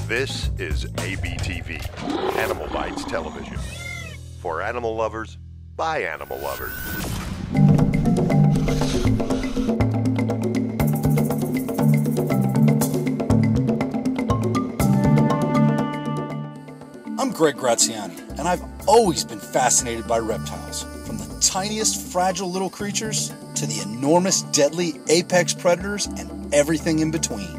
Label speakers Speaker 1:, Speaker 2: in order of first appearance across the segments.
Speaker 1: This is ABTV, Animal Bites Television. For animal lovers, by animal lovers.
Speaker 2: I'm Greg Graziani, and I've always been fascinated by reptiles, from the tiniest fragile little creatures to the enormous deadly apex predators and everything in between.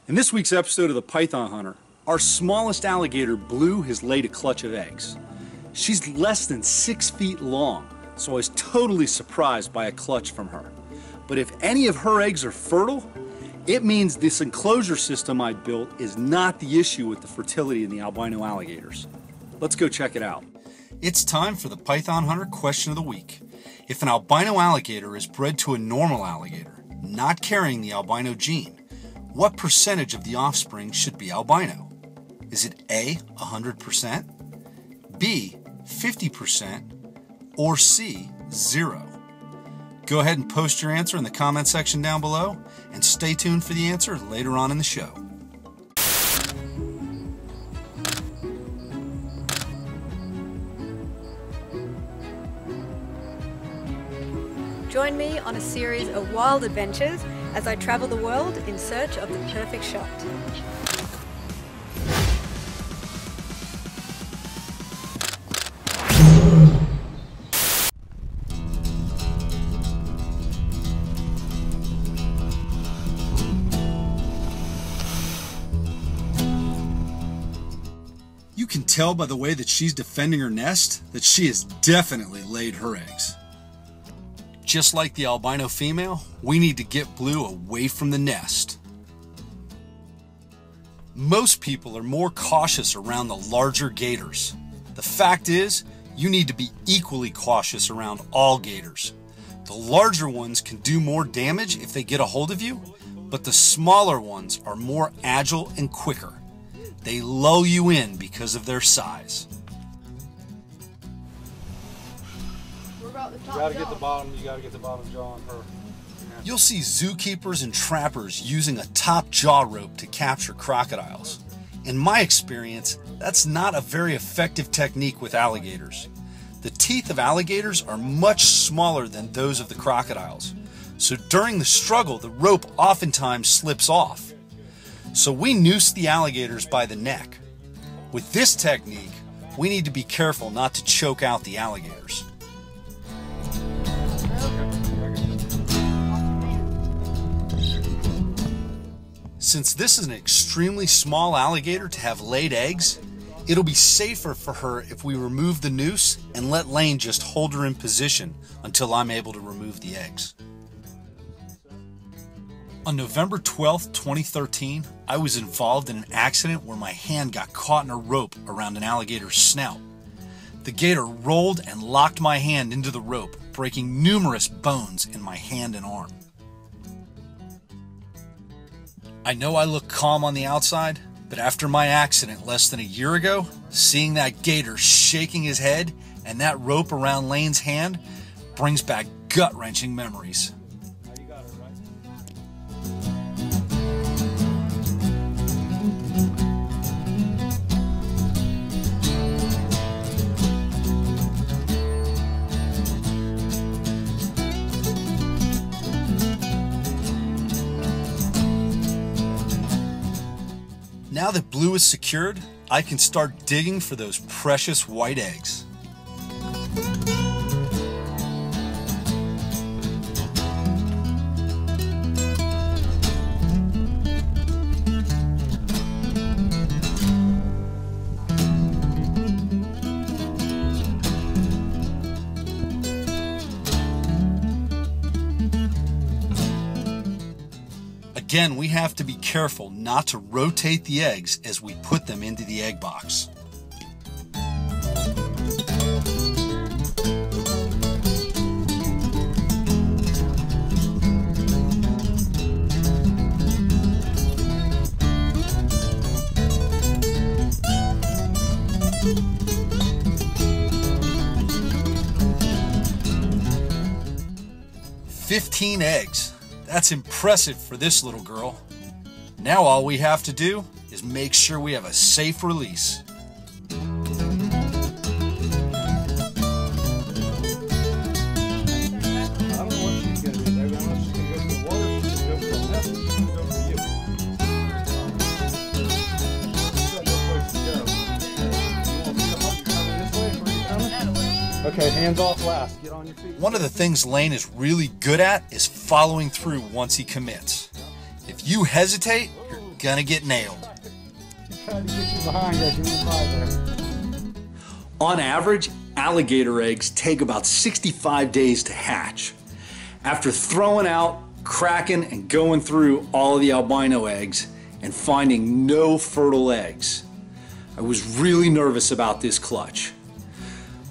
Speaker 2: In this week's episode of The Python Hunter, our smallest alligator, Blue, has laid a clutch of eggs. She's less than 6 feet long, so I was totally surprised by a clutch from her. But if any of her eggs are fertile, it means this enclosure system I built is not the issue with the fertility in the albino alligators. Let's go check it out. It's time for the Python Hunter question of the week. If an albino alligator is bred to a normal alligator, not carrying the albino gene, what percentage of the offspring should be albino? Is it A, 100%, B, 50%, or C, 0? Go ahead and post your answer in the comment section down below, and stay tuned for the answer later on in the show.
Speaker 3: Join me on a series of wild adventures as I travel the world in search of the perfect shot.
Speaker 2: You can tell by the way that she's defending her nest that she has definitely laid her eggs. Just like the albino female, we need to get Blue away from the nest. Most people are more cautious around the larger gators. The fact is, you need to be equally cautious around all gators. The larger ones can do more damage if they get a hold of you, but the smaller ones are more agile and quicker. They lull you in because of their size.
Speaker 4: You gotta get the bottom jaw on her.
Speaker 2: You'll see zookeepers and trappers using a top jaw rope to capture crocodiles. In my experience, that's not a very effective technique with alligators. The teeth of alligators are much smaller than those of the crocodiles, so during the struggle, the rope oftentimes slips off. So we noose the alligators by the neck. With this technique, we need to be careful not to choke out the alligators. Since this is an extremely small alligator to have laid eggs, it'll be safer for her if we remove the noose and let Lane just hold her in position until I'm able to remove the eggs. On November 12th, 2013, I was involved in an accident where my hand got caught in a rope around an alligator's snout. The gator rolled and locked my hand into the rope, breaking numerous bones in my hand and arm. I know I look calm on the outside, but after my accident less than a year ago, seeing that gator shaking his head and that rope around Lane's hand brings back gut-wrenching memories. Now that Blue is secured, I can start digging for those precious white eggs. Again, we have to be careful not to rotate the eggs as we put them into the egg box. 15 eggs. That's impressive for this little girl. Now all we have to do is make sure we have a safe release.
Speaker 4: Okay, hands off last. Get on your feet.
Speaker 2: One of the things Lane is really good at is following through once he commits. If you hesitate, you're gonna get nailed.
Speaker 4: Trying to get you behind as you move by there.
Speaker 2: On average, alligator eggs take about 65 days to hatch. After throwing out, cracking, and going through all of the albino eggs and finding no fertile eggs, I was really nervous about this clutch.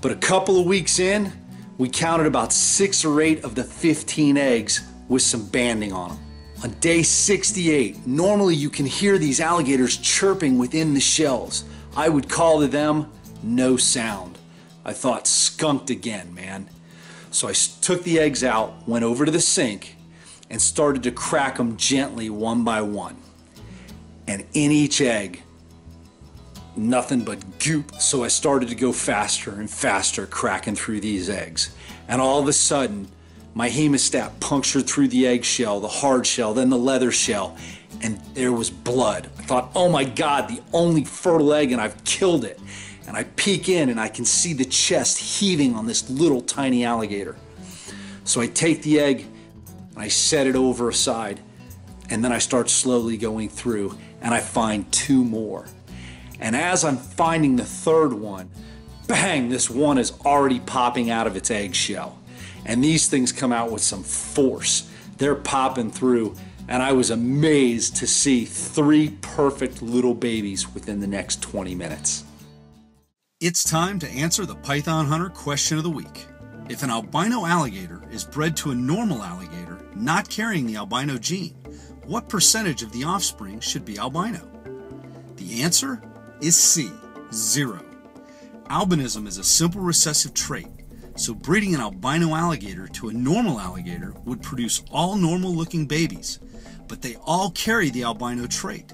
Speaker 2: But a couple of weeks in, we counted about 6 or 8 of the 15 eggs with some banding on them. On day 68, normally you can hear these alligators chirping within the shells. I would call to them, no sound. I thought, skunked again, man. So I took the eggs out, went over to the sink, and started to crack them gently one by one. And in each egg, nothing but goop. So I started to go faster and faster cracking through these eggs. And all of a sudden, my hemostat punctured through the eggshell, the hard shell, then the leather shell, and there was blood. I thought, oh my God, the only fertile egg, and I've killed it. And I peek in and I can see the chest heaving on this little tiny alligator. So I take the egg and I set it over aside, and then I start slowly going through and I find 2 more. And as I'm finding the 3rd one, bang, this one is already popping out of its eggshell. And these things come out with some force. They're popping through, and I was amazed to see 3 perfect little babies within the next 20 minutes. It's time to answer the Python Hunter question of the week. If an albino alligator is bred to a normal alligator not carrying the albino gene, what percentage of the offspring should be albino? The answer is C, 0. Albinism is a simple recessive trait, so breeding an albino alligator to a normal alligator would produce all normal-looking babies, but they all carry the albino trait.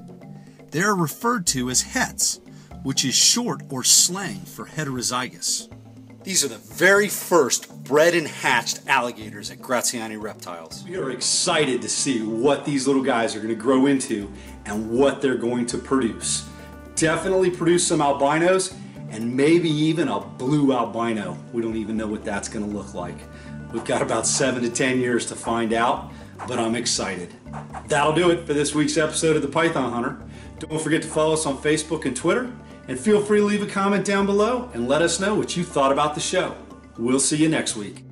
Speaker 2: They are referred to as hets, which is short or slang for heterozygous. These are the very first bred and hatched alligators at Graziani Reptiles. We are excited to see what these little guys are going to grow into and what they're going to produce. Definitely produce some albinos and maybe even a blue albino. We don't even know what that's going to look like. We've got about 7 to 10 years to find out, but I'm excited. That'll do it for this week's episode of the Python Hunter. Don't forget to follow us on Facebook and Twitter, and feel free to leave a comment down below and let us know what you thought about the show. We'll see you next week.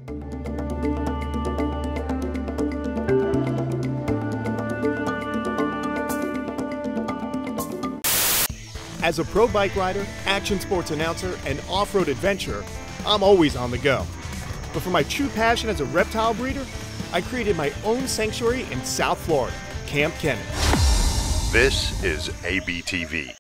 Speaker 5: As a pro bike rider, action sports announcer, and off-road adventurer, I'm always on the go. But for my true passion as a reptile breeder, I created my own sanctuary in South Florida, Camp Kennett.
Speaker 1: This is ABTV.